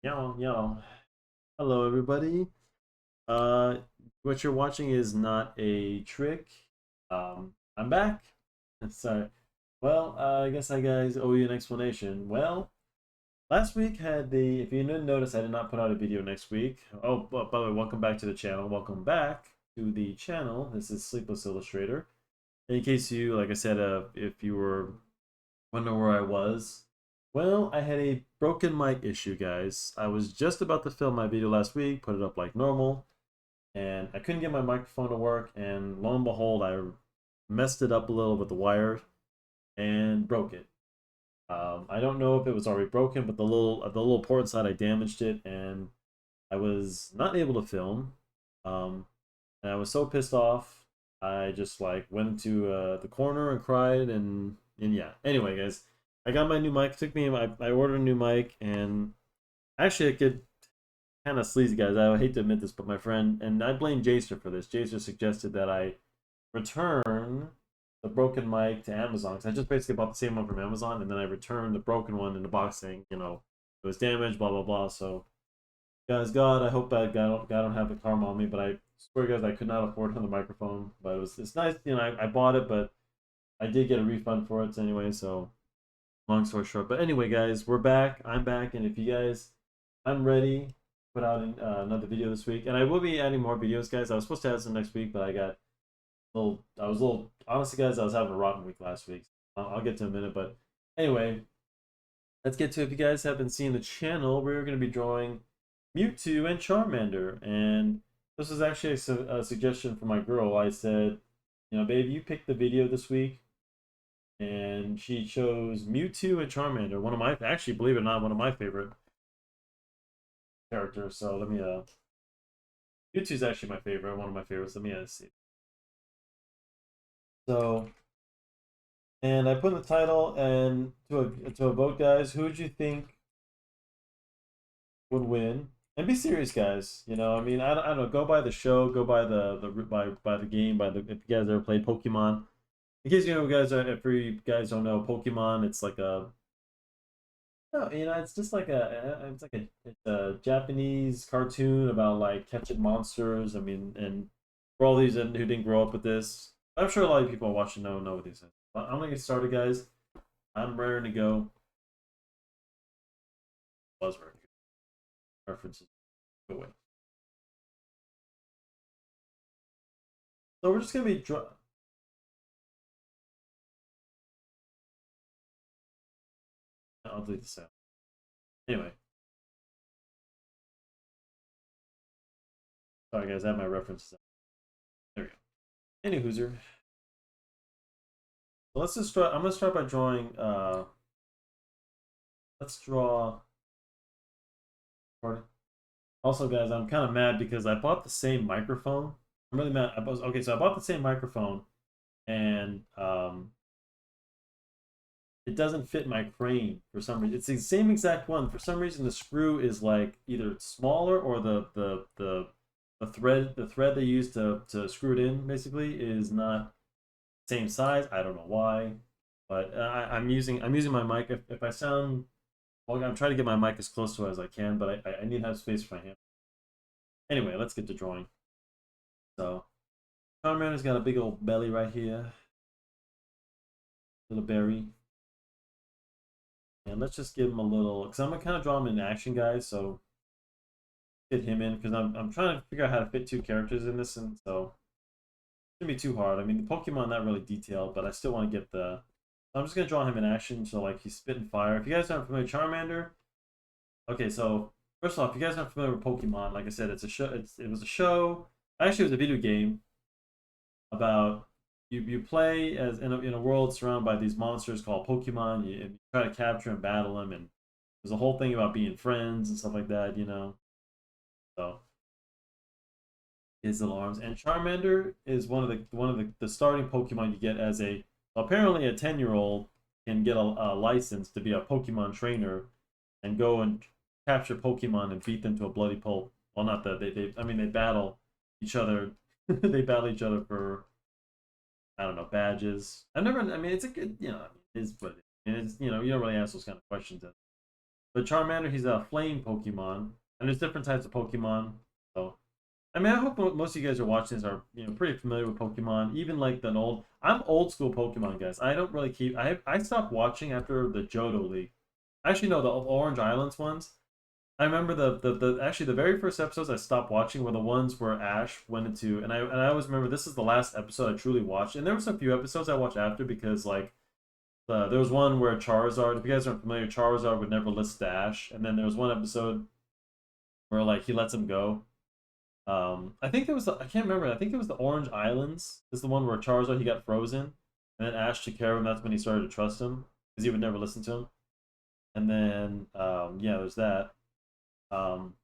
Yo. Hello, everybody. Uh, what you're watching is not a trick. I'm back. Sorry. Well, I guess I guys owe you an explanation. Well, last week had the. If you didn't notice, I did not put out a video next week. Oh, by the way, welcome back to the channel. Welcome back to the channel. This is Sleepless Illustrator. In case you, like I said, if you were wondering where I was, well, I had a broken mic issue, guys. I was just about to film my video last week, put it up like normal, and I couldn't get my microphone to work, and lo and behold, I messed it up a little with the wire and broke it. I don't know if it was already broken, but the little port inside, I damaged it, and I was not able to film. And I was so pissed off, I just like went into the corner and cried, and yeah. Anyway, guys, I got my new mic. It took me, I ordered a new mic, and actually, I could kind of sleazy, guys. I hate to admit this, but my friend, and I blame Jacer for this. Jacer suggested that I return the broken mic to Amazon because I just basically bought the same one from Amazon, and then I returned the broken one in the box saying, it was damaged, blah blah blah. So, guys, God, I hope that God don't have the karma on me, but I swear, guys, I could not afford another microphone. But it's nice, I bought it, but I did get a refund for it anyway. So, long story short, but anyway, guys, we're back. I'm back, and if you guys, I'm ready to put out another video this week, and I will be adding more videos, guys. I was supposed to add some next week, but I was a little, honestly, guys, I was having a rotten week last week. I'll get to in a minute, but anyway, let's get to it. If you guys haven't seen the channel, we're going to be drawing Mewtwo and Charmander, and this was actually a suggestion from my girl. I said, babe, you pick the video this week, and she chose Mewtwo and Charmander. One of my, actually, believe it or not, one of my favorite characters. So let me Mewtwo's actually my favorite, one of my favorites. Let me see. So, and I put in the title and to a vote, guys. Who would you think would win? And be serious, guys. I mean, I don't know. Go by the show. Go by by the game. By the, if you guys ever played Pokemon. In case guys, if you guys don't know Pokemon, it's like a, no, it's just like it's a Japanese cartoon about like catching monsters. I mean, and for all these who didn't grow up with this, I'm sure a lot of people watching know what these are. But I'm gonna get started, guys. I'm raring to go. Buzzword references. Go away. So we're just gonna be I'll delete this out. Anyway, sorry guys, I have my references. There we go. Any hooser. So let's just start. I'm gonna start by drawing. Let's draw. Pardon. Also, guys, I'm kind of mad because I bought the same microphone. I'm really mad. Okay, so I bought the same microphone, and it doesn't fit my frame for some reason. It's the same exact one. For some reason, the screw is like either smaller or the thread they use to screw it in basically is not the same size. I don't know why, but I'm using my mic. If I sound, well, I'm trying to get my mic as close to it as I can, but I need to have space for my hand. Anyway, let's get to drawing. So, Charmander's got a big old belly right here, little berry. And let's just give him a little, because I'm gonna kind of draw him in action, guys. So fit him in, because I'm trying to figure out how to fit two characters in this, and so it's gonna be too hard. I mean, the Pokemon not really detailed, but I still want to get the. I'm just gonna draw him in action, so like he's spitting fire. If you guys aren't familiar with Charmander, okay, so first off, if you guys aren't familiar with Pokemon, like I said, it's a show. It was a show. Actually, it was a video game about you play as in a world surrounded by these monsters called Pokemon. And you try to capture and battle them, and there's a whole thing about being friends and stuff like that. So his little arms, and Charmander is one of the starting Pokemon you get as a, apparently a 10-year-old can get a license to be a Pokemon trainer and go and capture Pokemon and beat them to a bloody pulp. Well, not that they I mean they battle each other. They battle each other for, I don't know, badges. I mean, it's a good, it is what it is. It's, you don't really ask those kind of questions. But Charmander, he's a flame Pokemon, and there's different types of Pokemon. So I mean, I hope most of you guys are watching this are pretty familiar with Pokemon. Even like the old, I'm old school Pokemon guys. I don't really keep. I stopped watching after the Johto League. Actually, no, the Orange Islands ones. I remember the actually the very first episodes I stopped watching were the ones where Ash went into, and I always remember this is the last episode I truly watched, and there were some few episodes I watched after because like there was one where Charizard, if you guys aren't familiar, Charizard would never listen to Ash, and then there was one episode where like he lets him go. I think it was I can't remember. I think it was the Orange Islands. Is the one where Charizard he got frozen, and then Ash took care of him. That's when he started to trust him because he would never listen to him. And then yeah, there's that. Um,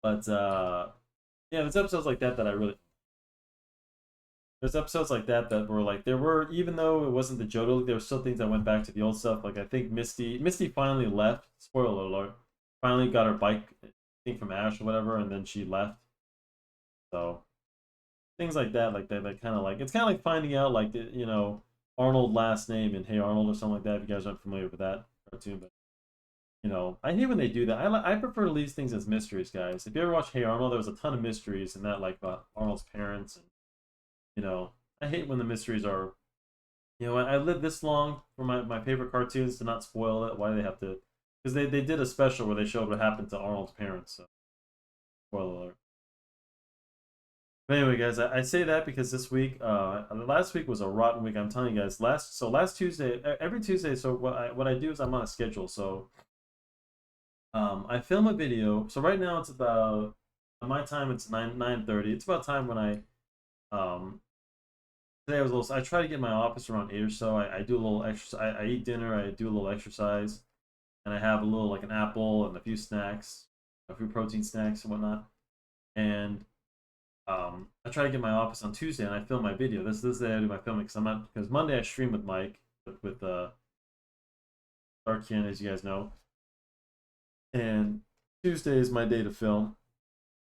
but yeah, there's episodes like that that I really. There's episodes like that that were like there were even though it wasn't the Johto, there were still things that went back to the old stuff. Like I think Misty finally left. Spoiler alert. Finally got her bike, I think from Ash or whatever, and then she left. So things like that kind of like it's kind of like finding out like Arnold last name in Hey Arnold or something like that. If you guys aren't familiar with that cartoon, but I hate when they do that. I prefer to leave things as mysteries, guys. If you ever watch Hey Arnold, there was a ton of mysteries in that, like about Arnold's parents, and I hate when the mysteries are. I lived this long for my favorite cartoons to not spoil it. Why do they have to? Because they did a special where they showed what happened to Arnold's parents. So spoiler alert. But anyway, guys, I say that because this week, last week was a rotten week. I'm telling you guys. Last Tuesday, every Tuesday. So what I do is I'm on a schedule. So I film a video. So right now it's about on my time it's 9:30. It's about time when um today I was a little. I try to get my office around 8 or so. I do a little exercise. I eat dinner. I do a little exercise, and I have a little like an apple and a few snacks, a few protein snacks and whatnot. And I try to get my office on Tuesday, and I film my video. This day I do my filming because Monday I stream with Mike with Dark Ken, as you guys know, and Tuesday is my day to film.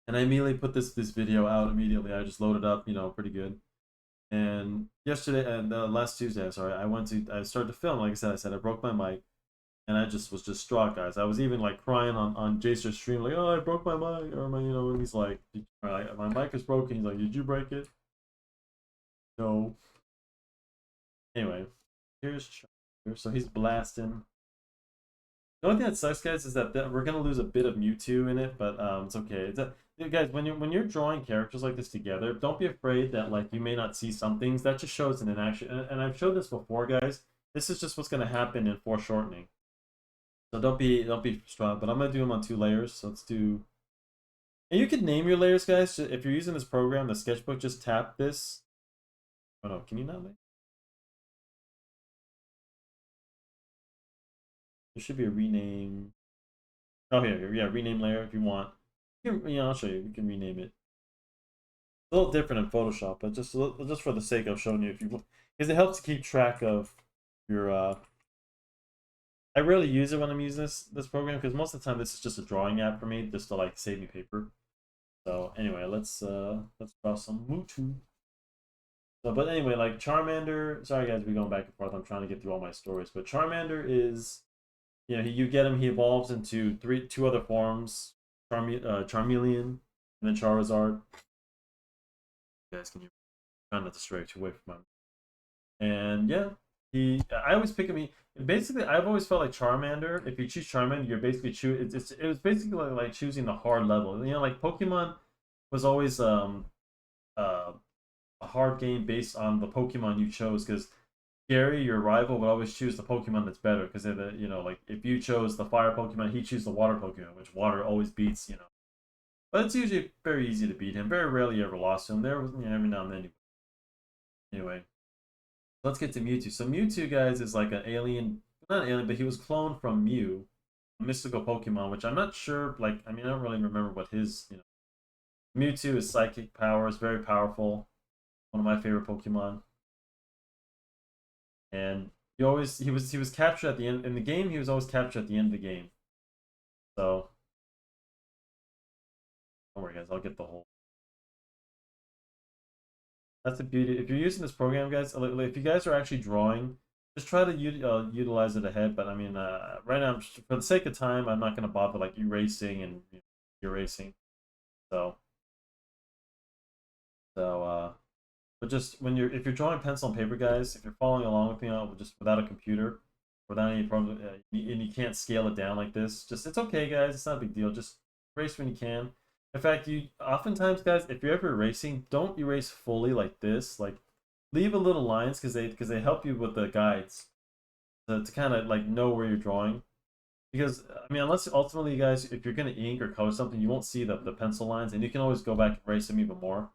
And I immediately put this video out immediately. I just loaded up, pretty good. And yesterday and last Tuesday, I'm sorry, I started to film. Like I said I broke my mic, and I just was distraught, guys. I was even like crying on Jacer's stream, like, oh, I broke my mic, or and he's like, my mic is broken. He's like, did you break it? No. Anyway, here's so he's blasting. The only thing that sucks, guys, is that we're gonna lose a bit of Mewtwo in it, but it's okay. Guys, when you're drawing characters like this together, don't be afraid that like you may not see some things. That just shows in an action. And I've showed this before, guys. This is just what's gonna happen in foreshortening. So don't be strong. But I'm gonna do them on 2 layers. So let's do. And you can name your layers, guys. If you're using this program, the sketchbook, just tap this. Oh no, can you not? There should be a rename. Oh here, yeah, rename layer if you want. I'll show you. You can rename it. A little different in Photoshop, but just for the sake of showing you, if you because it helps to keep track of your. I rarely use it when I'm using this program because most of the time this is just a drawing app for me, just to like save me paper. So anyway, let's draw some Mewtwo. So, but anyway, like Charmander. Sorry guys, we're going back and forth. I'm trying to get through all my stories, but Charmander is, you get him. He evolves into two other forms: Charmeleon, and then Charizard. Guys, can you try not to stray too away from him? And yeah, I always pick him. Basically, I've always felt like Charmander. If you choose Charmander, you're basically it was basically like choosing the hard level. Like Pokemon was always uh, a hard game based on the Pokemon you chose. Because Gary, your rival, would always choose the Pokemon that's better. Because like if you chose the Fire Pokemon, he choose the Water Pokemon, which Water always beats. But it's usually very easy to beat him. Very rarely you ever lost to him. There was every now and then. Anyway, let's get to Mewtwo. So Mewtwo, guys, is like an alien, not an alien, but he was cloned from Mew, a mystical Pokemon, which I'm not sure. Like, I don't really remember what his. Mewtwo is psychic powers, very powerful. One of my favorite Pokemon. And he was captured at the end in the game. He was always captured at the end of the game. So don't worry, guys. I'll get the whole. That's the beauty. If you're using this program, guys, if you guys are actually drawing, just try to utilize it ahead. But I mean, right now, for the sake of time, I'm not gonna bother like erasing and erasing. So so but just when you're if you're drawing pencil and paper, guys, if you're following along with me just without a computer, without any problem, and you can't scale it down like this, just it's okay, guys. It's not a big deal. Just erase when you can. In fact, you oftentimes, guys, if you're ever erasing, don't erase fully like this. Like leave a little lines because they help you with the guides to kind of like know where you're drawing. Because I mean, unless ultimately, guys, if you're gonna ink or color something, you won't see the pencil lines, and you can always go back and erase them even more.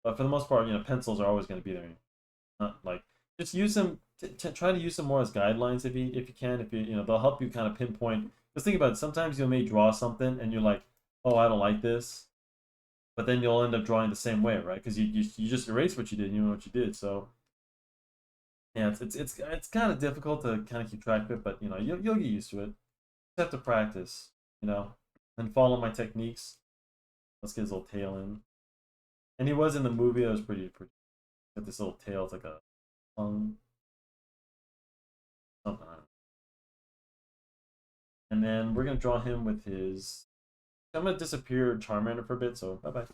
But for the most part, pencils are always going to be there. Not like just use them. Try to use them more as guidelines if you can. If they'll help you kind of pinpoint. Just think about it. Sometimes you may draw something and you're like, oh, I don't like this, but then you'll end up drawing the same way, right? Because you just erase what you did. You know what you did. So yeah, it's kind of difficult to kind of keep track of it, but you'll get used to it. Just have to practice, and follow my techniques. Let's get his little tail in. And he was in the movie. That was pretty. Got this little tail. It's like a tongue. Something. And then we're gonna draw him with his. I'm gonna disappear Charmander for a bit. So bye bye.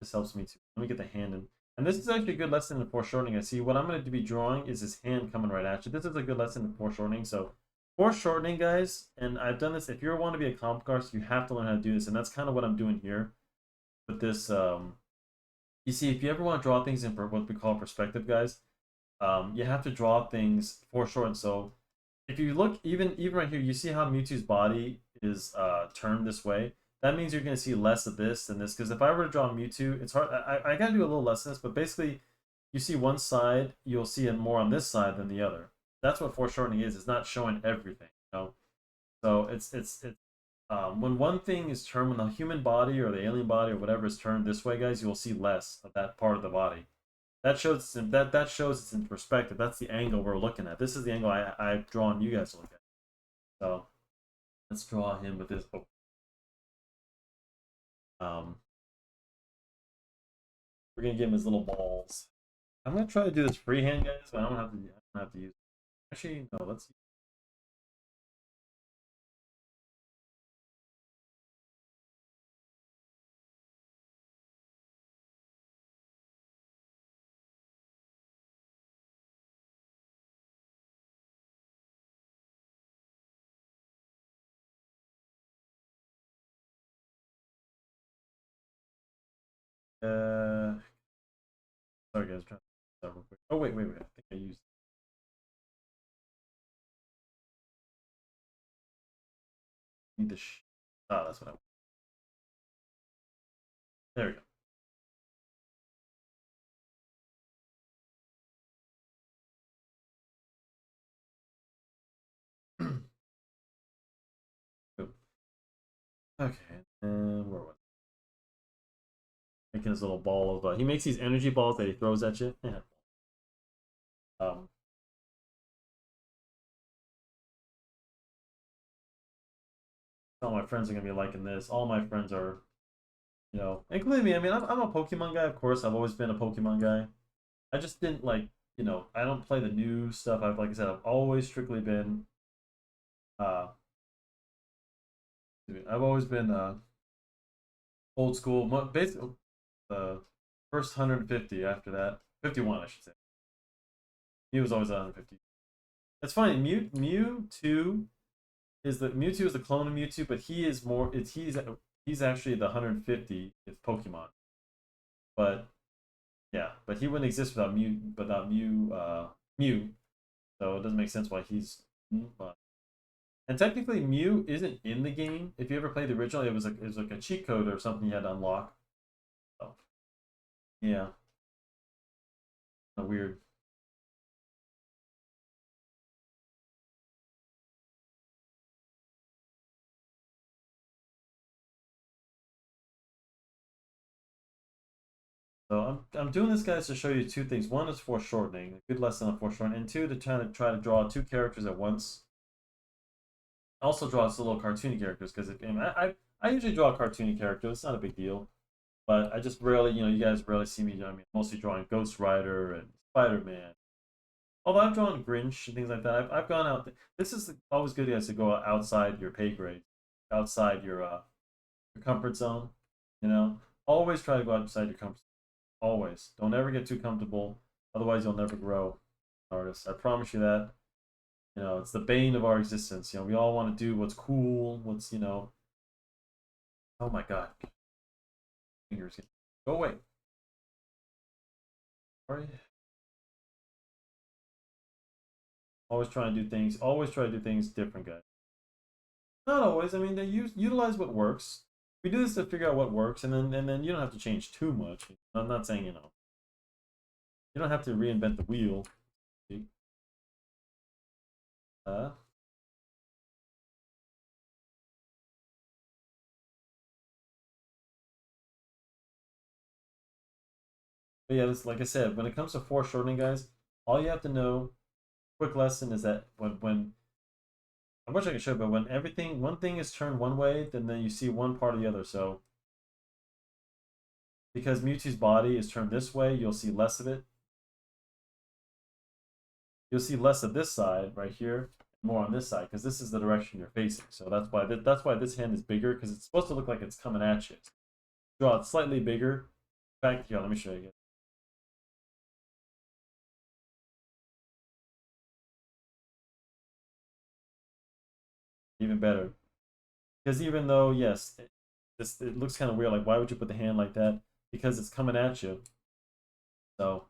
This helps me too. Let me get the hand in. And this is actually a good lesson in foreshortening. I see what I'm going to be drawing is his hand coming right at you. This is a good lesson in foreshortening. So foreshortening, guys, and I've done this. If you want to be a comic artist, you have to learn how to do this. And that's kind of what I'm doing here with this. You see, if you ever want to draw things in what we call perspective, guys, you have to draw things foreshortened. So if you look, even right here, you see how Mewtwo's body is turned this way. That means you're going to see less of this than this. Because if I were to draw Mewtwo, it's hard. I got to do a little less of this. But basically, you see one side, you'll see it more on this side than the other. That's what foreshortening is. It's not showing everything. So it's when one thing is turned, when the human body or the alien body or whatever is turned this way, guys, you'll see less of that part of the body. That shows that shows it's in perspective. That's the angle we're looking at. This is the angle I've drawn you guys to look at. So let's draw him with this. We're gonna give him his little balls. I'm gonna try to do this freehand, guys, but I don't have to use. Actually, no. Let's. Sorry, guys. Trying to start real quick. Oh wait. I think I used. Need the. Oh, that's what I want. There we go. Okay, and where was making his little ball of he makes these energy balls that he throws at you. Yeah. Um all my friends are gonna be liking this. All my friends are, including me. I mean, I'm a Pokemon guy, of course. I've always been a Pokemon guy. I just didn't like, I don't play the new stuff. Like I said, I've always strictly been uh I've always been old school. Basically, the first 150. After that, 51, I should say. He was always 150. It's funny. Mewtwo is the clone of Mewtwo, but he is more. He's actually the 150th Pokemon. But yeah, but he wouldn't exist without Mew. So it doesn't make sense why he's. And technically, Mew isn't in the game. If you ever played the original, it was like a cheat code or something you had to unlock. So yeah, weird. So I'm doing this, guys, to show you two things. One is foreshortening, a good lesson on foreshortening, and two, to try to draw two characters at once. I also draw some little cartoony characters because I usually draw cartoony characters. It's not a big deal, but I just rarely, you guys rarely see me. I mean, mostly drawing Ghost Rider and Spider Man, Although I've drawn Grinch and things like that, I've gone out. This is always good, guys, to go outside your pay grade, outside your comfort zone. You know, always try to go outside your comfort zone. Always. Don't ever get too comfortable. Otherwise, you'll never grow, artist. I promise you that. You know, it's the bane of our existence. You know, we all want to do what's cool, what's, you know. Oh my God. Fingers. Go away. Sorry. Always try and do things. Always try to do things different, guys. Not always. I mean, they utilize what works. We do this to figure out what works, and then you don't have to change too much. I'm not saying you don't have to reinvent the wheel. Uh, but yeah, this like I said, when it comes to foreshortening, guys, all you have to know. Quick lesson is that when I wish I could show, but when one thing is turned one way, then you see one part of the other. So because Mewtwo's body is turned this way, you'll see less of it. You'll see less of this side right here, more on this side, because this is the direction you're facing. So that's why this hand is bigger, because it's supposed to look like it's coming at you. Draw it slightly bigger. In fact, here, let me show you again. Even better. Because even though, yes, it looks kind of weird, like why would you put the hand like that? Because it's coming at you. So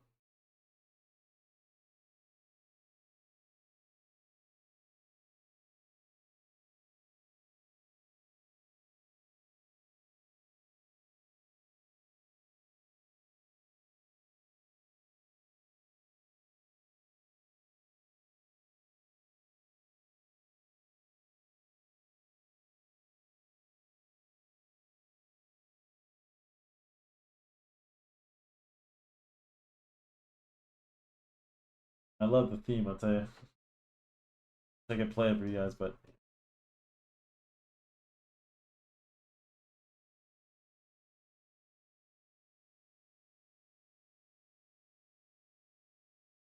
I love the theme, I'll tell you. I can play it for you guys, but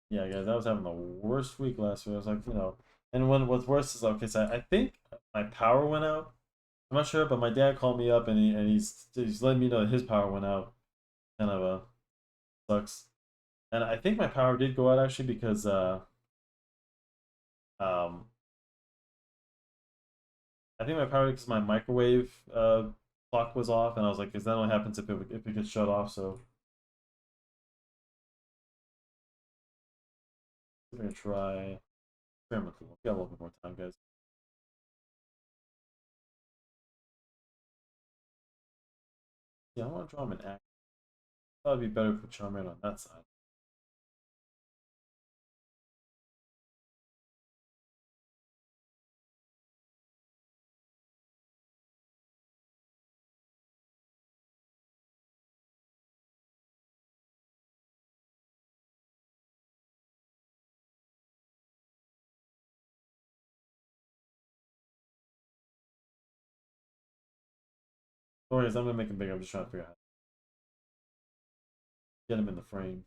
yeah, guys, I was having the worst week last week. I was like, and what's worse is okay. So I think my power went out. I'm not sure, but my dad called me up and he's letting me know that his power went out. Kind of sucks. And I think my power did go out actually because um I think my power because my microwave clock was off, and I was like, because that only happens if it gets shut off. So we're gonna try experiment. We got a little bit more time, guys. Yeah, I want to draw him an act. That'd be better for Charmander on that side. No worries, I'm gonna make him bigger. I'm just trying to figure out how to get him in the frame.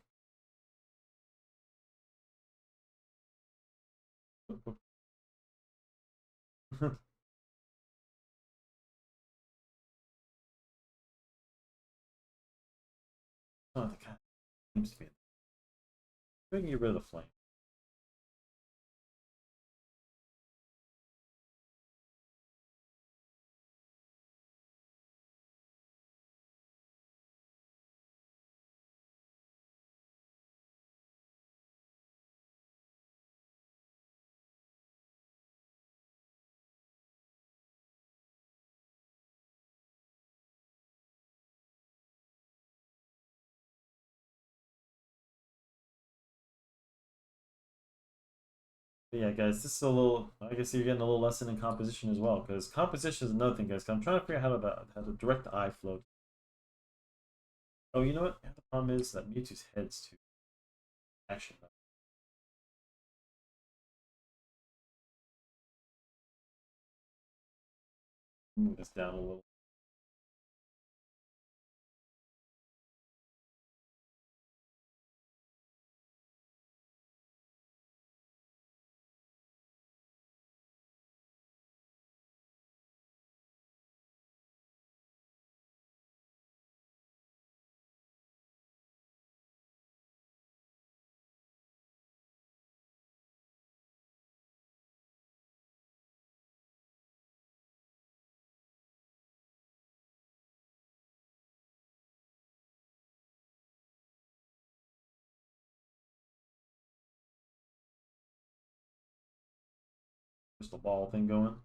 Oh, the cat seems to be. We can get rid of the flame. But yeah, guys, this is a little. I guess you're getting a little lesson in composition as well, because composition is another thing, guys. 'Cause I'm trying to figure out how to direct the eye flow. Oh, you know what? The problem is that Mewtwo's head's too action. Move this down a little. crystal ball thing going.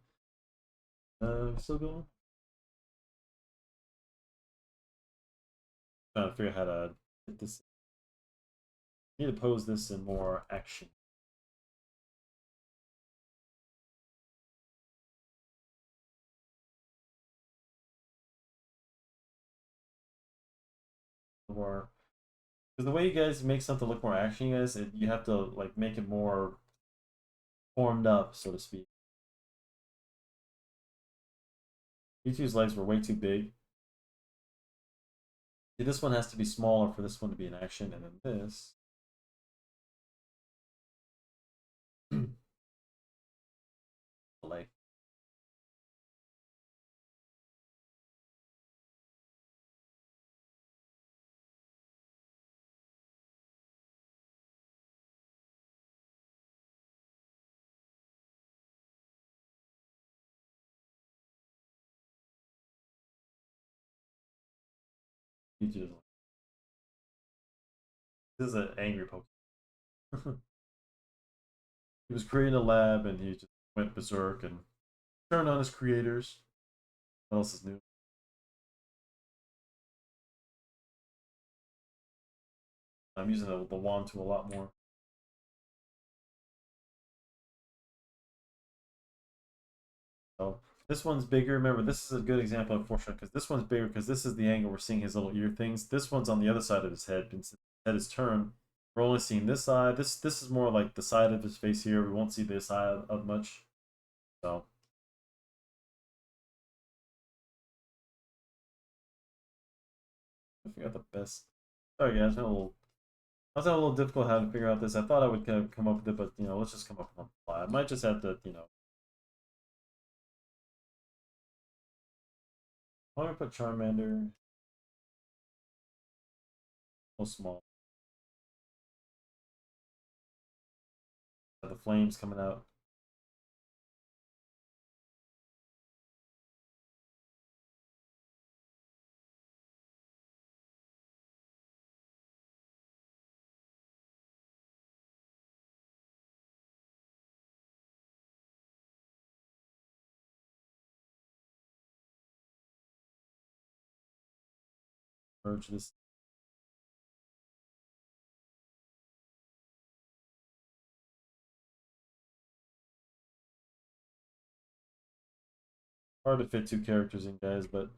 Still going. Trying to figure out how to get this. I need to pose this in more action. More because the way you guys make something look more action, you guys, you have to like make it more formed up, so to speak. Mewtwo's legs were way too big. See, this one has to be smaller for this one to be in action, and then this. Like, Mewtwo doesn't like. This is an angry Pokemon. He was creating a lab, and he just went berserk and turned on his creators. What else is new? I'm using the wand tool a lot more. So this one's bigger. Remember, this is a good example, unfortunately, because this one's bigger because this is the angle we're seeing his little ear things. This one's on the other side of his head. Since his head is turned, we're only seeing this side. This is more like the side of his face here. We won't see this side of much. So I figure out the best. Sorry guys, I was having a little difficult how to figure out this. I thought I would kind of come up with it, but let's just come up with it. I might just have to. Why don't we put Charmander? So small. The flames coming out. Merge this. Hard to fit two characters in, guys, but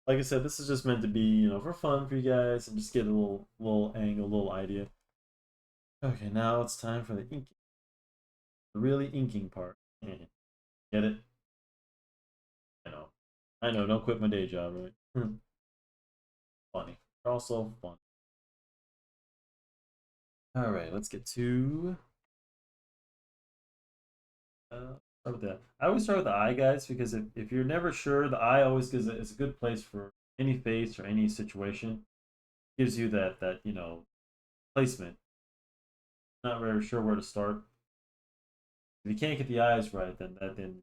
like I said, this is just meant to be, for fun for you guys and just get a little angle, little idea. Okay, now it's time for the inking. The really inking part. Get it? I know. I know, don't quit my day job, right? Funny. Also fun. Alright, let's get to start with that. I always start with the eye, guys, because if you're never sure, the eye always gives it's a good place for any face or any situation. Gives you that placement. Not very sure where to start. If you can't get the eyes right, then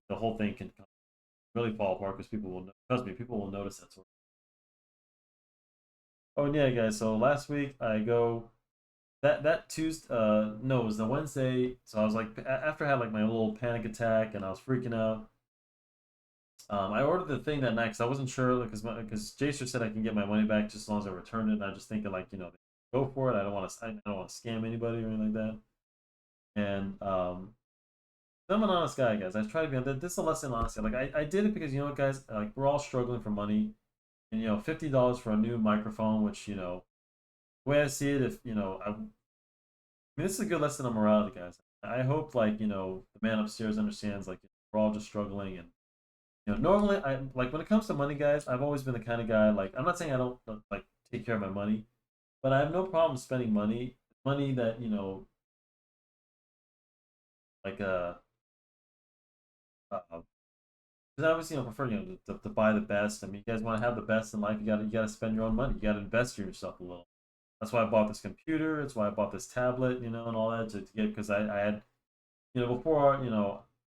the whole thing can really fall apart because people will trust me. People will notice that sort of. Oh and yeah, guys. So last week I go that Tuesday. No, it was the Wednesday. So I was like after I had like my little panic attack and I was freaking out. I ordered the thing that night because I wasn't sure because Jacer said I can get my money back just as long as I return it. And I just thinking like go for it. I don't want to scam anybody or anything like that. And I'm an honest guy, guys. I try to be on that. This is a lesson in honesty. Like I did it because guys, like we're all struggling for money, and $50 for a new microphone, which the way I see it, if I mean, this is a good lesson on morality, guys. I hope like the man upstairs understands like we're all just struggling, and normally I like when it comes to money, guys. I've always been the kind of guy like I'm not saying I don't like take care of my money, but I have no problem spending money that like uh because I always, prefer, to buy the best. I mean, you guys want to have the best in life. You gotta spend your own money. You gotta invest in yourself a little. That's why I bought this computer. That's why I bought this tablet, and all that to get because I had, before,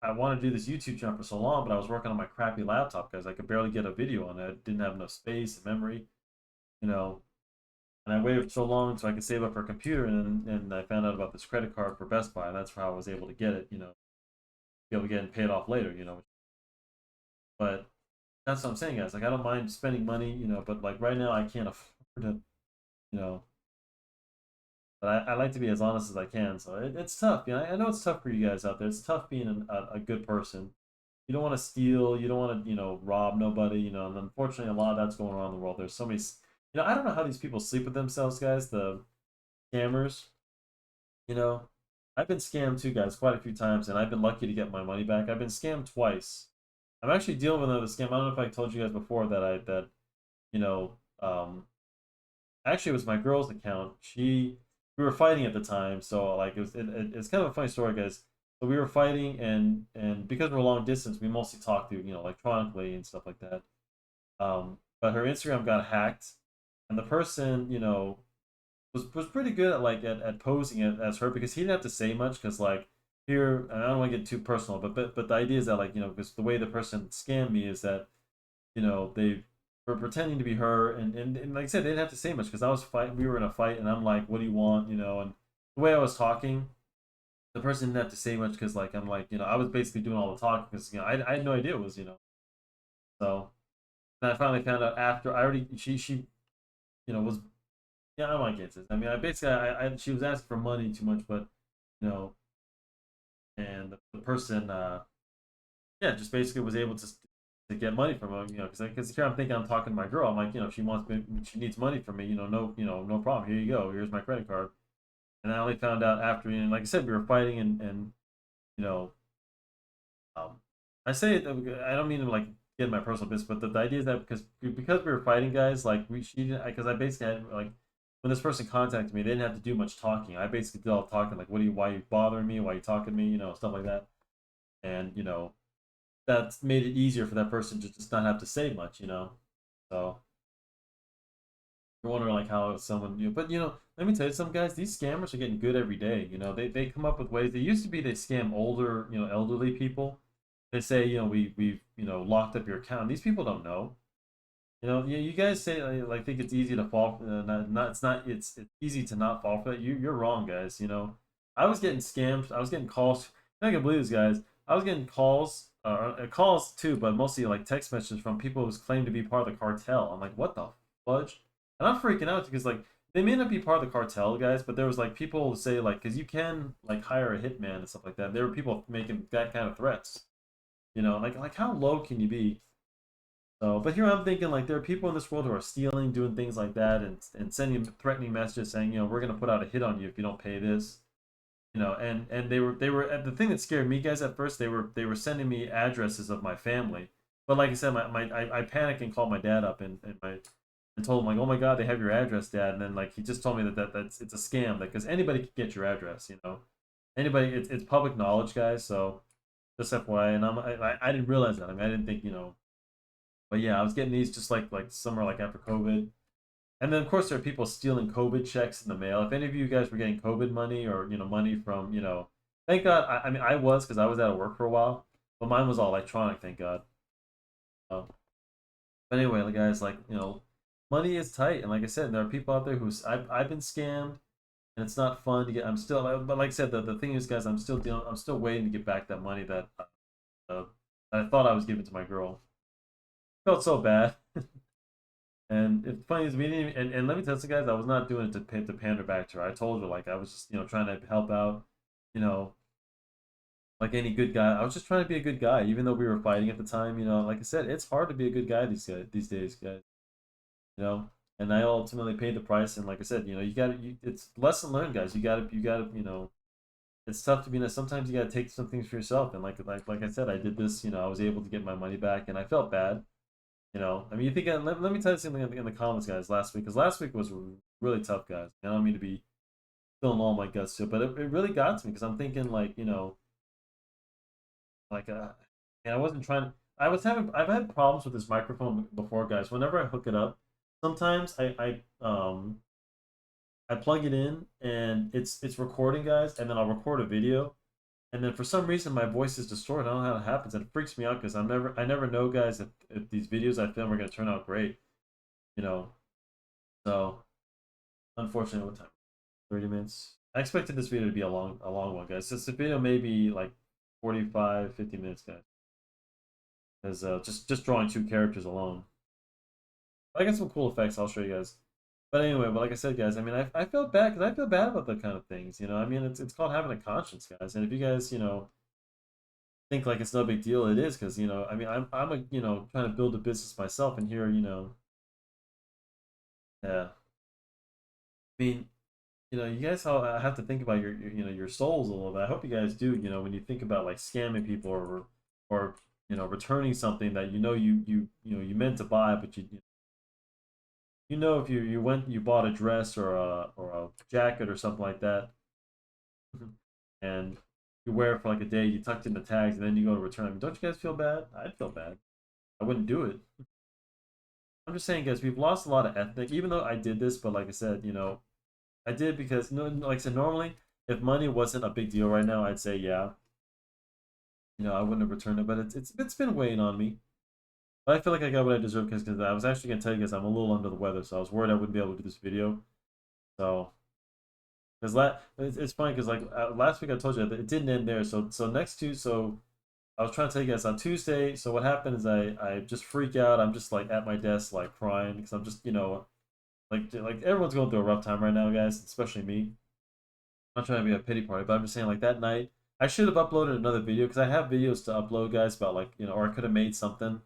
I wanted to do this YouTube channel for so long, but I was working on my crappy laptop because I could barely get a video on it. I didn't have enough space and memory, you know. And I waited so long so I could save up for a computer, and I found out about this credit card for Best Buy. And that's how I was able to get it, be able to get paid off later, you know. But that's what I'm saying, guys. Like I don't mind spending money, you know, but like right now I can't afford to, you know. But I like to be as honest as I can, so it's tough. You know, I know it's tough for you guys out there. It's tough being a good person. You don't want to steal. You don't want to, you know, rob nobody. You know, and unfortunately, a lot of that's going on in the world. There's so many. You know, I don't know how these people sleep with themselves, guys. The scammers. You know, I've been scammed too, guys, quite a few times, and I've been lucky to get my money back. I've been scammed twice. I'm actually dealing with another scam. I don't know if I told you guys before that you know, actually it was my girl's account. We were fighting at the time, so like it's kind of a funny story, guys. So we were fighting, and because we're long distance, we mostly talk through, you know, electronically and stuff like that. But her Instagram got hacked, and the person, you know, was pretty good at at posing it as her because he didn't have to say much because like here, and I don't want to get too personal, but the idea is that like, you know, because the way the person scammed me is that, you know, they were pretending to be her, and like I said, they didn't have to say much because I was fight we were in a fight, and I'm like, what do you want, you know, and the way I was talking, the person didn't have to say much because like I'm like, you know, I was basically doing all the talking because, you know, I had no idea it was, you know. So and I finally found out after I already she you know was, yeah, I don't want to get this. I mean, I basically she was asking for money too much, but you know, and the person yeah, just basically was able to get money from her, you know, because here I'm thinking I'm talking to my girl. I'm like, you know, if she needs money from me, you know, no problem. Here you go. Here's my credit card. And I only found out after, you know, like I said, we were fighting, and you know, um, I say it. I don't mean to like get in my personal business, but the idea is that because we were fighting, guys, like she didn't, because I basically had like when this person contacted me, they didn't have to do much talking. I basically did all the talking, like, why are you bothering me? Why are you talking to me? You know, stuff like that. And you know, that's made it easier for that person to just not have to say much, you know. So you're wondering like how someone, you know, but you know, let me tell you, some guys, these scammers are getting good every day. You know, they come up with ways. They used to be they scam older, you know, elderly people. They say, you know, we've you know locked up your account. These people don't know. You know, you guys say like think it's easy to fall. Not it's not it's easy to not fall for that. You're wrong, guys. You know, I was getting scammed. I was getting calls. I can believe this, guys. I was getting calls too, but mostly like text messages from people who claim to be part of the cartel. I'm like, what the fudge? And I'm freaking out because like they may not be part of the cartel, guys, but there was like people who say like because you can like hire a hitman and stuff like that. There were people making that kind of threats. You know, like how low can you be? So, but here I'm thinking like there are people in this world who are stealing, doing things like that, and sending threatening messages saying, you know, we're gonna put out a hit on you if you don't pay this. You know, and they were the thing that scared me, guys, at first they were sending me addresses of my family. But like I said, I panicked and called my dad up, and told him like, oh my god, they have your address, dad. And then like he just told me that's it's a scam, because anybody can get your address, you know. Anybody, it's public knowledge, guys. So just FYI, and I didn't realize that. I mean, I didn't think, you know. But yeah, I was getting these just like somewhere like after COVID. And then of course there are people stealing COVID checks in the mail. If any of you guys were getting COVID money, or you know, money from, you know, thank God. I mean I was, because I was out of work for a while, but mine was all electronic, thank God. But anyway, like, guys, like, you know, money is tight, and like I said, there are people out there I've been scammed, and it's not fun to get. I'm still, but like I said, the thing is, guys, I'm still waiting to get back that money uh, that I thought I was giving to my girl. Felt so bad. And it's funny is we didn't even, and let me tell you guys, I was not doing it to pander back to her. I told her like I was just, you know, trying to help out, you know, like any good guy. I was just trying to be a good guy, even though we were fighting at the time. You know, like I said, it's hard to be a good guy these days, guys. You know, and I ultimately paid the price. And like I said, you know, it's lesson learned, guys. You gotta, you know, it's tough to be. Sometimes you gotta take some things for yourself. And like I said, I did this. You know, I was able to get my money back, and I felt bad. You know, I mean, you think, let me tell you something in the comments, guys, last week, because last week was really tough, guys. I don't mean to be filling all my guts to it, but it really got to me because I'm thinking, like, you know, like, and I wasn't trying to, I've had problems with this microphone before, guys. Whenever I hook it up, sometimes I plug it in and it's recording, guys, and then I'll record a video, and then for some reason my voice is distorted. I don't know how it happens, and it freaks me out because I never know, guys, if these videos I film are gonna turn out great, you know. So unfortunately, what time? 30 minutes. I expected this video to be a long one, guys. This video may be like 45, 50 minutes, guys. Because just drawing two characters alone. I got some cool effects. I'll show you guys. But anyway, but like I said, guys, I mean, I felt bad because I feel bad about that kind of things. I mean, it's called having a conscience, guys. And if you guys, think like it's no big deal, it is because I mean, I'm a trying to build a business myself, and here, yeah. I mean, you guys all have to think about your souls a little bit. I hope you guys do. When you think about like scamming people or returning something that you meant to buy, but if you went you bought a dress or a jacket or something like that, and you wear it for like a day, you tucked in the tags, and then you go to return. I mean, don't you guys feel bad? I'd feel bad. I wouldn't do it. I'm just saying, guys, we've lost a lot of ethnic. Even though I did this, but like I said, I did because no, like I said, normally if money wasn't a big deal right now, I'd say yeah, I wouldn't have returned it. But it's been weighing on me. But I feel like I got what I deserve because I was actually gonna tell you guys I'm a little under the weather, so I was worried I wouldn't be able to do this video. So because it's funny because like last week I told you that it didn't end there. So next Tuesday, so I was trying to tell you guys on Tuesday. So what happened is I just freak out. I'm just like at my desk like crying because I'm just like everyone's going through a rough time right now, guys, especially me. I'm not trying to be a pity party, but I'm just saying like that night I should have uploaded another video because I have videos to upload, guys, about like or I could have made something,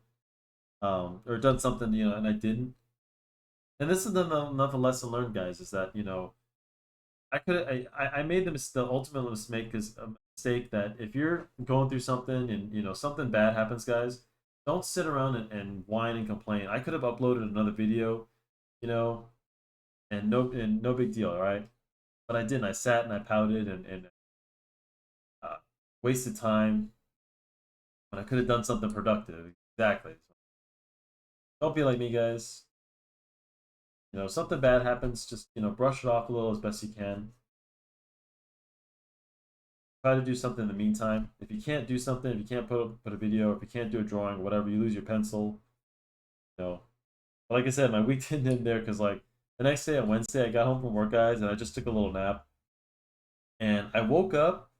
or done something, and I didn't. And this is another lesson learned, guys, is that I made the ultimate mistake because a mistake that if you're going through something and something bad happens, guys, don't sit around and whine and complain. I could have uploaded another video, you know, and no big deal, all right? But I didn't. I sat and I pouted and uh, wasted time when I could have done something productive. Exactly. Don't be like me, guys. Something bad happens, just brush it off a little as best you can. Try to do something in the meantime. If you can't do something, if you can't put a video, if you can't do a drawing, whatever, you lose your pencil. You know, but like I said, my week didn't end there because like the next day on Wednesday, I got home from work, guys, and I just took a little nap. And I woke up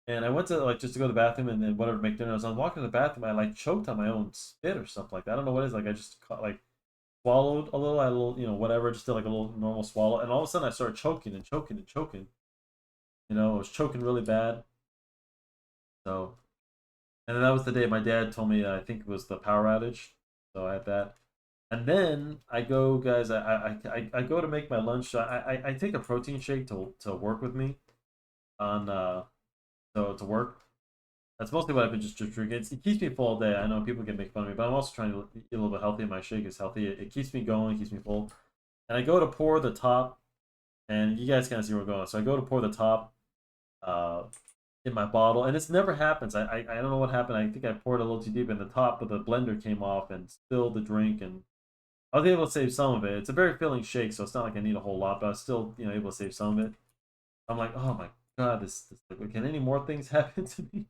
and I went to like just to go to the bathroom and then whatever make dinner. As I was walking to the bathroom, I like choked on my own spit or something like that. I don't know what it is. Like I just like swallowed a little, I had a little, whatever, just did like a little normal swallow, and all of a sudden I started choking and choking and choking. I was choking really bad. So and then that was the day my dad told me I think it was the power outage. So I had that. And then I go, guys. I go to make my lunch. So I take a protein shake to work with me on to work. That's mostly what I've been just drinking. It keeps me full all day. I know people can make fun of me, but I'm also trying to eat a little bit healthy. My shake is healthy. It keeps me going. It keeps me full. And I go to pour the top, and you guys kind of see where we're going. So I go to pour the top, uh, in my bottle, and this never happens. I don't know what happened. I think I poured a little too deep in the top, but the blender came off and spilled the drink, and I was able to save some of it. It's a very filling shake, so it's not like I need a whole lot, but I was still able to save some of it. I'm like, oh my god, this like, can any more things happen to me?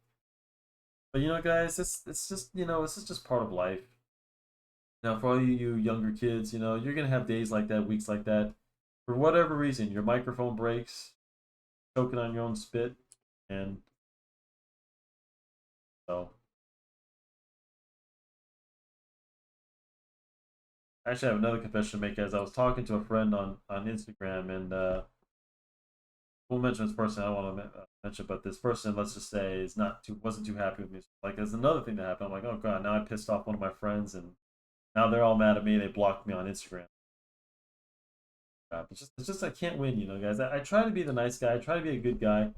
But guys, it's just this is just part of life. Now, for all you younger kids, you're gonna have days like that, weeks like that. For whatever reason, your microphone breaks, choking on your own spit, and so. Actually, I have another confession to make. As I was talking to a friend on Instagram, and we'll mention this person. I don't want to mention, but this person, let's just say, is not too wasn't too happy with me. Like, there's another thing that happened. I'm like, oh god, now I pissed off one of my friends, and now they're all mad at me. They blocked me on Instagram. God, it's just I can't win, guys. I try to be the nice guy. I try to be a good guy.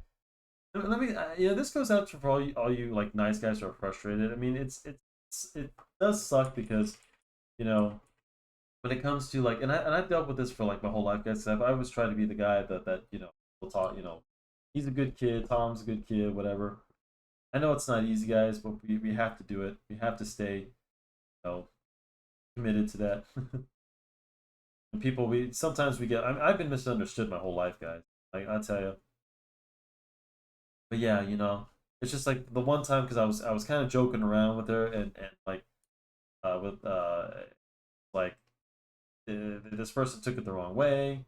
Let me, this goes out to for all you like nice guys who are frustrated. I mean, it does suck because you know when it comes to like, and I've dealt with this for like my whole life, guys. I always try to be the guy that will talk. He's a good kid. Tom's a good kid. Whatever. I know it's not easy, guys, but we have to do it. We have to stay, committed to that. And people, we sometimes we get. I've been misunderstood my whole life, guys. Like I tell you. But yeah, it's just like the one time because I was kind of joking around with her and like with like this person took it the wrong way.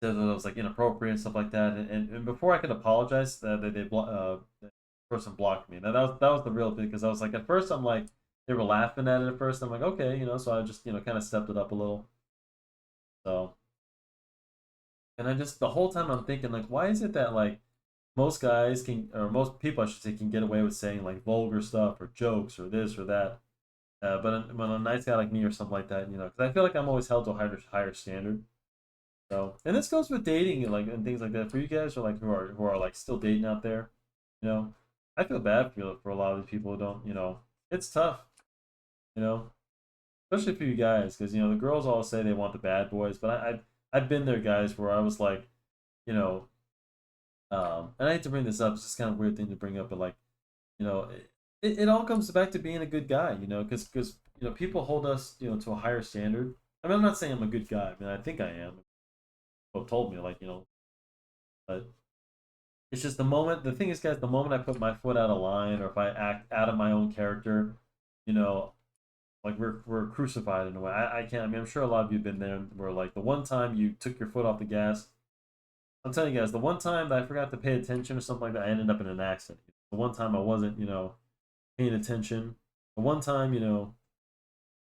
said that it was like inappropriate and stuff like that. And before I could apologize, the person blocked me. That was the real thing because I was like, at first I'm like, they were laughing at it at first. I'm like, okay, so I just kind of stepped it up a little. So, and I just the whole time I'm thinking like, why is it that like most guys can, or most people I should say, can get away with saying like vulgar stuff or jokes or this or that. But when a nice guy like me or something like that, because I feel like I'm always held to a higher standard. So, and this goes with dating and like and things like that. For you guys or like who are like still dating out there, you know, I feel bad for a lot of these people who don't. It's tough. You know, especially for you guys because the girls all say they want the bad boys, but I've been there, guys, where I was like, you know, and I hate to bring this up. It's just kind of a weird thing to bring up, but like, it all comes back to being a good guy. Because people hold us to a higher standard. I mean, I'm not saying I'm a good guy. I mean, I think I am. People told me like but it's just the thing is, guys, the moment I put my foot out of line or if I act out of my own character, you know, like we're crucified in a way. I can't. I mean, I'm sure a lot of you have been there where like the one time you took your foot off the gas. I'm telling you guys, the one time that I forgot to pay attention or something like that, I ended up in an accident. The one time I wasn't, paying attention. The one time,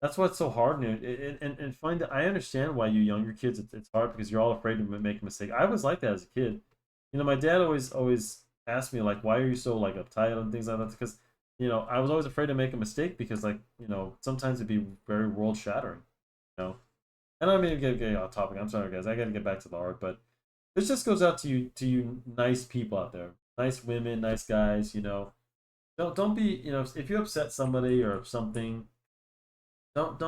that's what's so hard. And find I understand why you younger kids, it's hard because you're all afraid to make a mistake. I was like that as a kid. My dad always asked me like, why are you so like uptight and things like that? Because I was always afraid to make a mistake because like sometimes it'd be very world shattering. You know, and I mean get off topic. I'm sorry, guys. I got to get back to the art, but this just goes out to you nice people out there, nice women, nice guys. Don't be if you upset somebody or something, don't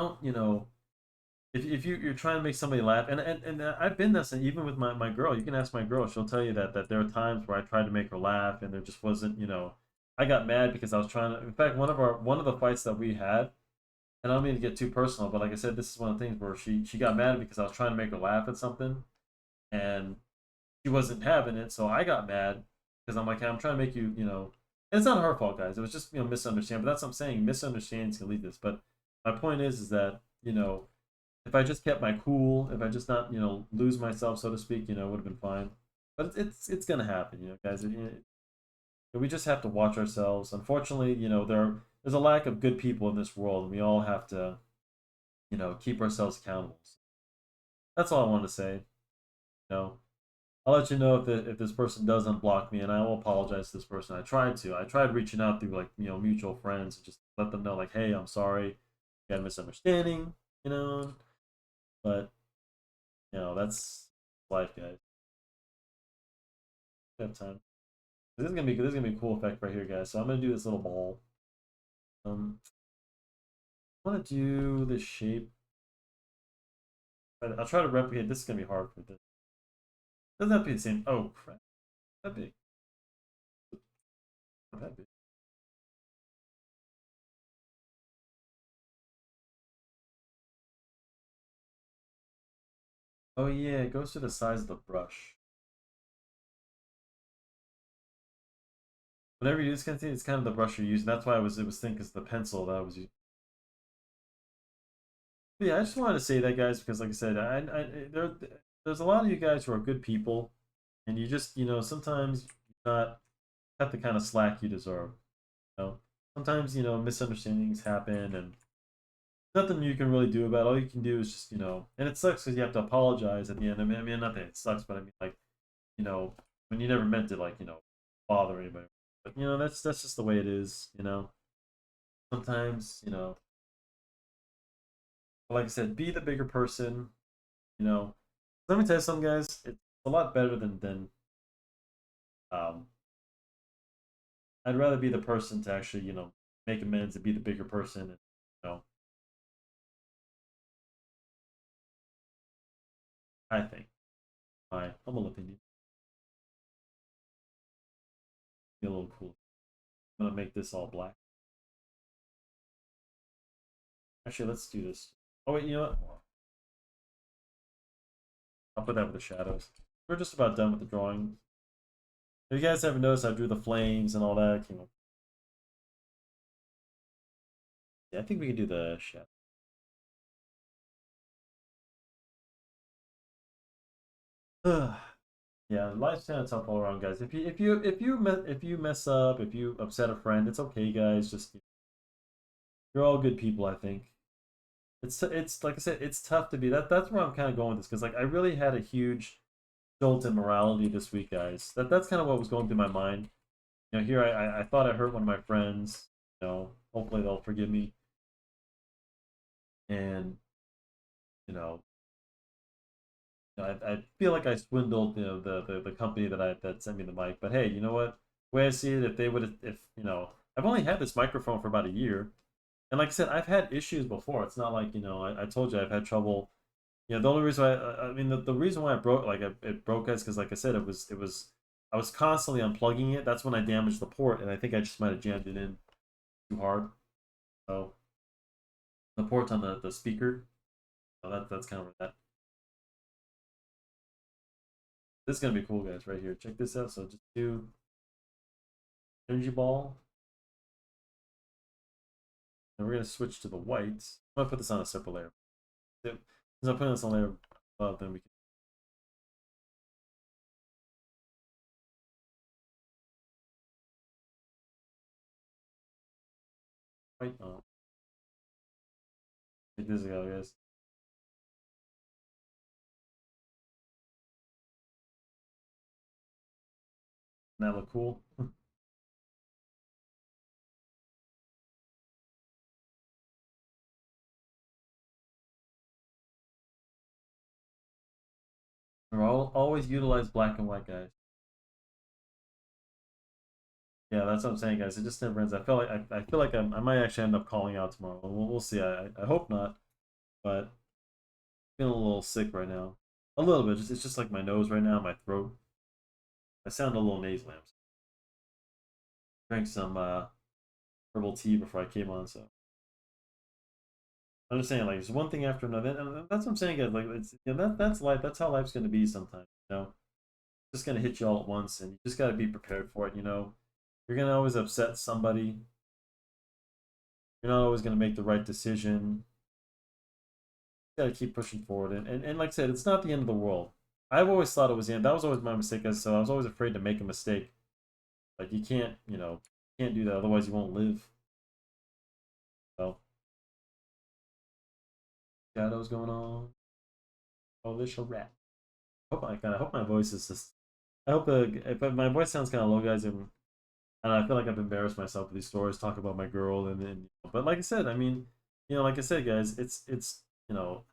if you're trying to make somebody laugh and I've been this, and even with my girl, you can ask my girl, she'll tell you that there are times where I tried to make her laugh and there just wasn't, I got mad because I was trying to, in fact, one of the fights that we had, and I don't mean to get too personal, but like I said, this is one of the things where she got mad because I was trying to make her laugh at something and she wasn't having it, so I got mad because I'm like, hey, I'm trying to make you, and it's not her fault, guys. It was just misunderstanding. But that's what I'm saying. Misunderstandings can lead this. But my point is that if I just kept my cool, if I just not lose myself, so to speak, it would have been fine. But it's gonna happen, guys. We just have to watch ourselves. Unfortunately, there's a lack of good people in this world, and we all have to keep ourselves accountable. That's all I wanted to say. I'll let you know if this person does unblock me, and I will apologize to this person. I tried reaching out through like mutual friends and just let them know like, hey, I'm sorry, we had a misunderstanding, you know. But that's life, guys. We have time. This is gonna be a cool effect right here, guys. So I'm gonna do this little ball. I want to do this shape. I'll try to replicate. This is gonna be hard for this. Doesn't have to be the same. Oh crap! That big. Not that big. Oh yeah, it goes to the size of the brush. Whenever you use this kind of thing, it's kind of the brush you're using. That's why it was thinking it's the pencil that I was using. But yeah, I just wanted to say that, guys, because like I said, there's a lot of you guys who are good people, and you just sometimes you not have the kind of slack you deserve. Sometimes misunderstandings happen, and nothing you can really do about it. All you can do is just and it sucks because you have to apologize at the end. I mean, not that it sucks, but I mean like when you never meant to like bother anybody. But that's just the way it is. Sometimes like I said, be the bigger person. You know, let me tell you something, guys. It's a lot better than um. I'd rather be the person to actually make amends and be the bigger person. And I think my humble opinion, be a little cool. I'm gonna make this all black. Actually, let's do this. Oh wait, you know what? I'll put that with the shadows. We're just about done with the drawing. If you guys haven't noticed, I drew the flames and all that. Yeah, I think we can do the shadow. I Yeah, life's kind of tough all around, guys. If you mess up, if you upset a friend, it's okay, guys. Just you're all good people, I think. It's like I said, it's tough to be that. That's where I'm kind of going with this because like I really had a huge jolt in morality this week, guys. That's kind of what was going through my mind. You know, here I thought I hurt one of my friends. You know, hopefully they'll forgive me. And you know, I feel like I swindled the company that sent me the mic. But hey, you know what? The way I see it, if they would if you know, I've only had this microphone for about a year, and like I said, I've had issues before. It's not like I told you I've had trouble. Yeah, the only reason I mean the reason why it broke is because like I said it was I was constantly unplugging it. That's when I damaged the port, and I think I just might have jammed it in too hard. So the port's on the speaker. So that's kind of where that. This is gonna be cool, guys. Right here, check this out. So just do energy ball, and we're gonna switch to the whites. I'm gonna put this on a separate layer. Since I'm putting this on layer above, then we can white on. Check this out, guys. Doesn't that look cool? Always utilize black and white, guys. Yeah, that's what I'm saying, guys. It just never ends. I feel like I might actually end up calling out tomorrow. We'll see. I hope not, but I'm feeling a little sick right now. A little bit. It's just like my nose right now, my throat. I sound a little nasally. Drank some herbal tea before I came on, so I'm just saying like it's one thing after another, and that's what I'm saying, guys. Like that's life. That's how life's gonna be sometimes. It's just gonna hit you all at once, and you just gotta be prepared for it. You're gonna always upset somebody. You're not always gonna make the right decision. Got to keep pushing forward. And like I said, it's not the end of the world. I've always thought it was the end. That was always my mistake. So I was always afraid to make a mistake. Like you can't do that. Otherwise, you won't live. So shadows going on. Oh, this a rat. I hope my voice is just. I hope if my voice sounds kind of low, guys, and I feel like I've embarrassed myself with these stories, talk about my girl, but like I said, I mean, like I said, guys, it's you know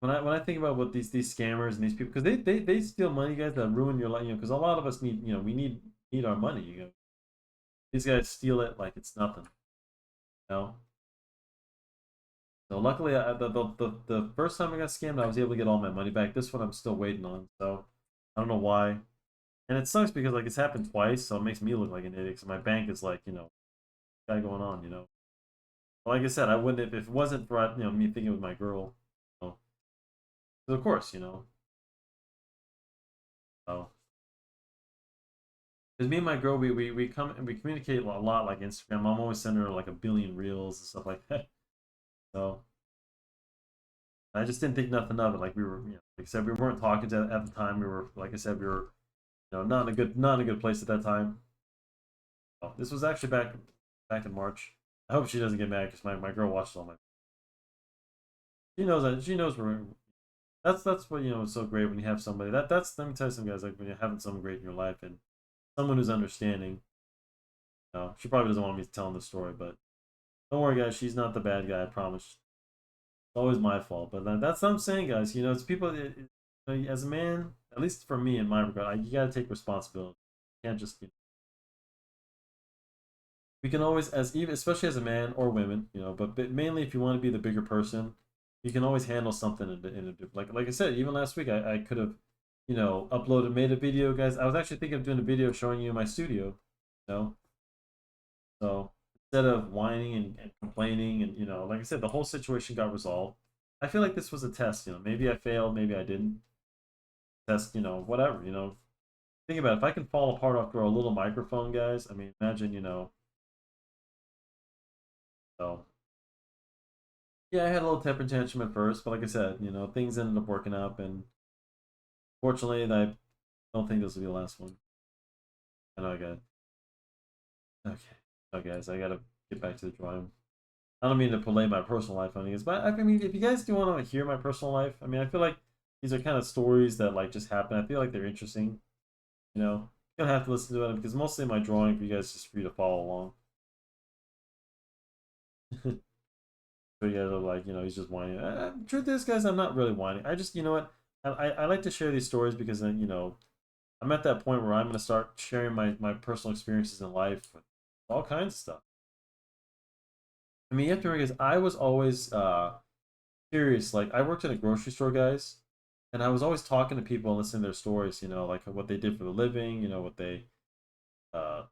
when I think about what these scammers and these people because they steal money, guys, that ruin your life, because a lot of us we need our money. These guys steal it like it's nothing. you know so luckily the first time I got scammed I was able to get all my money back. This one I'm still waiting on, so I don't know why. And it sucks because like it's happened twice, so it makes me look like an idiot because my bank is like, guy going on. Like I said, I wouldn't if it wasn't for me thinking it was my girl. So, of course, so because me and my girl, we come and we communicate a lot like Instagram. I'm always sending her like a billion reels and stuff like that. So I just didn't think nothing of it. Like we were, like I said, we weren't talking to at the time. We were, like I said, we were, not in a good place at that time. So, this was actually back in March. I hope she doesn't get mad because my girl watched all my. She knows that she knows we're. That's what is so great when you have somebody that's let me tell you some guys, like when you're having someone great in your life and someone who's understanding. She probably doesn't want me telling the story, but don't worry, guys. She's not the bad guy. I promise. It's always my fault. But that's what I'm saying, guys. It's people. As a man, at least for me in my regard, you got to take responsibility. You can't just. We can always, as even especially as a man or women, but mainly if you want to be the bigger person, you can always handle something like I said, even last week I could have, uploaded, made a video, guys. I was actually thinking of doing a video showing you my studio, you know. So instead of whining and complaining and like I said, the whole situation got resolved. I feel like this was a test, maybe I failed, maybe I didn't. Test, whatever, Think about it. If I can fall apart after a little microphone, guys, I mean, imagine, so Yeah, I had a little temper tantrum at first, but like I said, things ended up working out, and fortunately, I don't think this will be the last one. I know I got okay. Oh, guys, I gotta get back to the drawing. I don't mean to play my personal life on these, but I mean, if you guys do want to hear my personal life, I mean, I feel like these are kind of stories that like just happen. I feel like they're interesting. You don't have to listen to them because mostly my drawing for you guys is just free to follow along. So you guys are like, he's just whining. Truth is, guys, I'm not really whining. I just, you know what, I like to share these stories because then, I'm at that point where I'm gonna start sharing my personal experiences in life with all kinds of stuff. I mean, you have to realize I was always curious. Like I worked in a grocery store, guys, and I was always talking to people and listening to their stories. Like what they did for a living. What they, uh,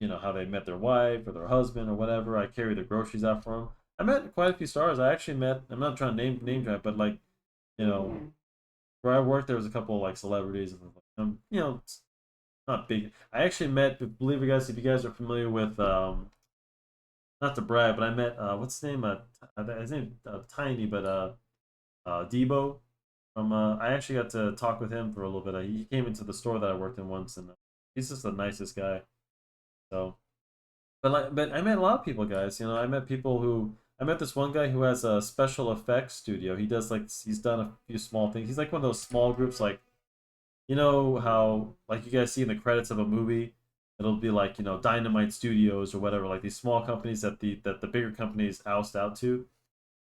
how they met their wife or their husband or whatever. I carried their groceries out for them. I met quite a few stars. I actually met. I'm not trying to name drop, but like, you know, where I worked, there was a couple of like celebrities and it's not big. I actually met. Believe it, guys, if you guys are familiar with not to brag, but I met what's his name? His name Tiny, but Debo. I actually got to talk with him for a little bit. He came into the store that I worked in once, and he's just the nicest guy. So, but I met a lot of people, guys. I met people who I met this one guy who has a special effects studio. He does like he's done a few small things. He's like one of those small groups, like how like you guys see in the credits of a movie, it'll be like Dynamite Studios or whatever, like these small companies that the bigger companies oust out to.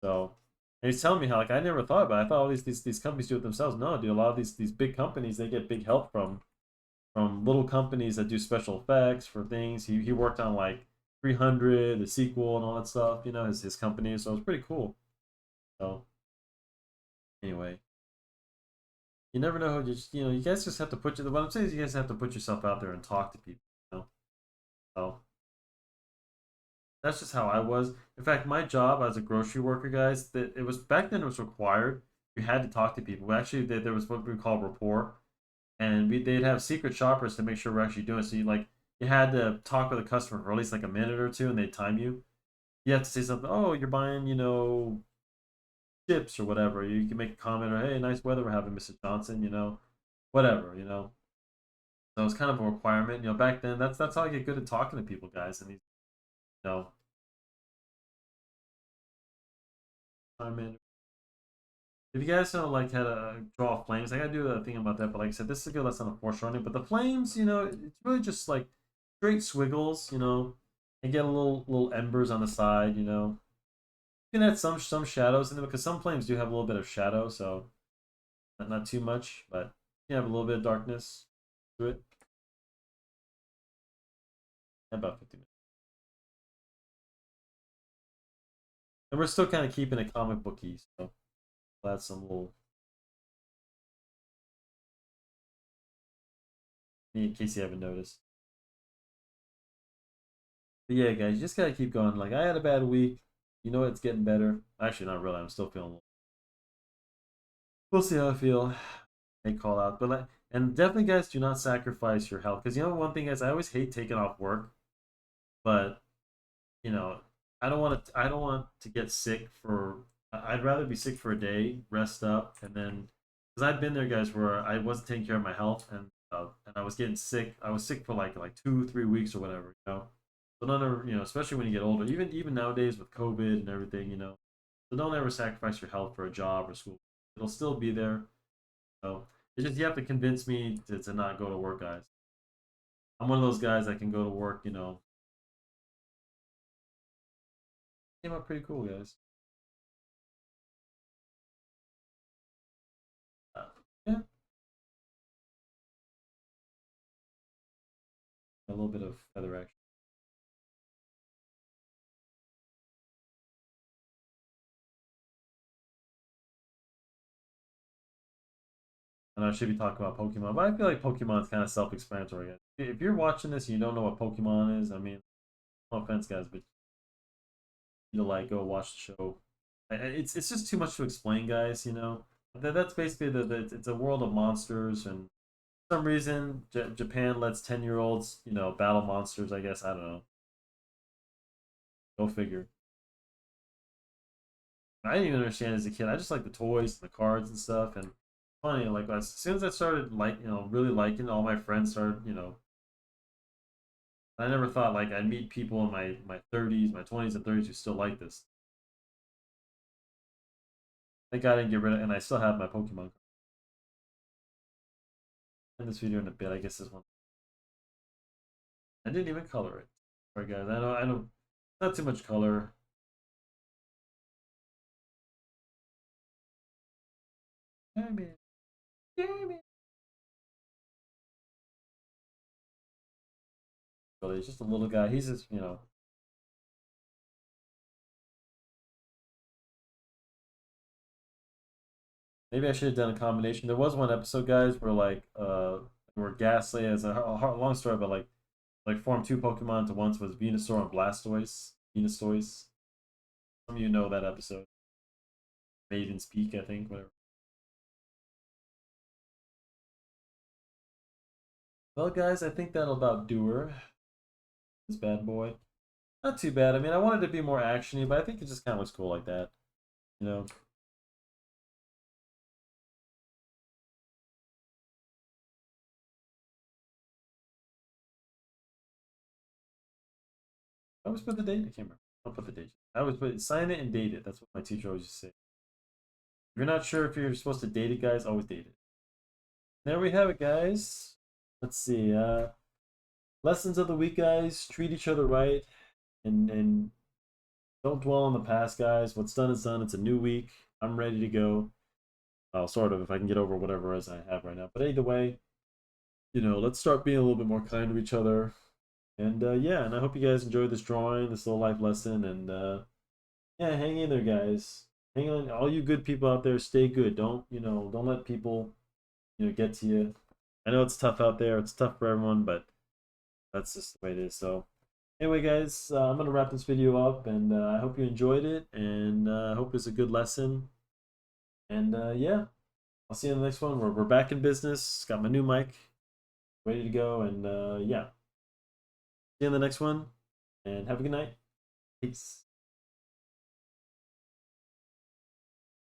So, and he's telling me how like I never thought about it. I thought all these companies do it themselves. No, dude, a lot of these big companies they get big help from little companies that do special effects for things. He worked on like 300, the sequel, and all that stuff. His company. So it was pretty cool. So anyway, you never know who you guys just have to put what I'm saying is you guys have to put yourself out there and talk to people. So that's just how I was. In fact, my job as a grocery worker, guys, that it was back then it was required. You had to talk to people. Actually, there was what we call rapport, and they'd have secret shoppers to make sure we're actually doing it. So you had to talk with a customer for at least like a minute or two, and they'd time you. You have to say something. Oh, you're buying, chips or whatever. You can make a comment or hey, nice weather we're having, Mrs. Johnson. Whatever. So it's kind of a requirement. Back then that's how you get good at talking to people, guys. And these, you know, Charmander. If you guys know like how to draw flames, I gotta do a thing about that. But like I said, this is a good lesson on foreshortening. But the flames, it's really just like straight squiggles, and get a little embers on the side. You can add some shadows in them because some flames do have a little bit of shadow, so not too much, but you have a little bit of darkness to it. About 50 minutes, and we're still kind of keeping it comic booky, so that's some little in case you haven't noticed. But yeah, guys, you just gotta keep going. Like I had a bad week. It's getting better. Actually, not really. I'm still feeling. We'll see how I feel. I call out, but and definitely, guys, do not sacrifice your health because one thing, guys, I always hate taking off work, but you know, I don't want to. I don't want to get sick for. I'd rather be sick for a day, rest up, and then because I've been there, guys, where I wasn't taking care of my health and I was getting sick. I was sick for like 2 3 weeks or whatever. So don't ever especially when you get older, even nowadays with COVID and everything, so don't ever sacrifice your health for a job or school. It'll still be there. So it's just you have to convince me to not go to work, guys. I'm one of those guys that can go to work. Came out pretty cool, guys. Uh, yeah, a little bit of feather action. And I should be talking about Pokemon, but I feel like Pokemon's kind of self-explanatory. If you're watching this and you don't know what Pokemon is, I mean, no offense, guys, but like go watch the show. It's just too much to explain, guys. That's basically it's a world of monsters, and for some reason Japan lets 10-year-olds battle monsters. I guess I don't know. Go figure. I didn't even understand as a kid. I just like the toys, the cards and stuff. And funny, like as soon as I started like really liking, all my friends started I never thought like I'd meet people in my 30s, my 20s and 30s who still like this. Thank God I didn't get rid of, and I still have my Pokemon. In this video in a bit, I guess this one. I didn't even color it. Sorry guys, I know, not too much color. Damn it, damn it. But he's just a little guy. He's just. Maybe I should have done a combination. There was one episode, guys, where Ghastly as a long story, but like formed two Pokemon to once was Venusaur and Blastoise. Venusaurus. Some of you know that episode. Maiden's Peak, I think, whatever. Well, guys, I think that'll about do her. This bad boy. Not too bad. I mean, I wanted to be more actiony, but I think it just kind of looks cool like that. You know. I always put the date. I can't remember. I'll put the date. I always put sign it and date it. That's what my teacher always used to say. If you're not sure if you're supposed to date it, guys, always date it. There we have it, guys. Let's see. Lessons of the week, guys. Treat each other right, and don't dwell on the past, guys. What's done is done. It's a new week. I'm ready to go. Well, sort of, if I can get over whatever it is I have right now. But either way, let's start being a little bit more kind to each other. And yeah, and I hope you guys enjoyed this drawing, this little life lesson. And yeah, hang in there, guys. Hang on, all you good people out there. Stay good. Don't let people get to you. I know it's tough out there. It's tough for everyone, but that's just the way it is. So anyway, guys, I'm gonna wrap this video up, and I hope you enjoyed it, and I hope it's a good lesson. And yeah, I'll see you in the next one. We're back in business. Got my new mic ready to go, and yeah. See you in the next one, and have a good night. Peace.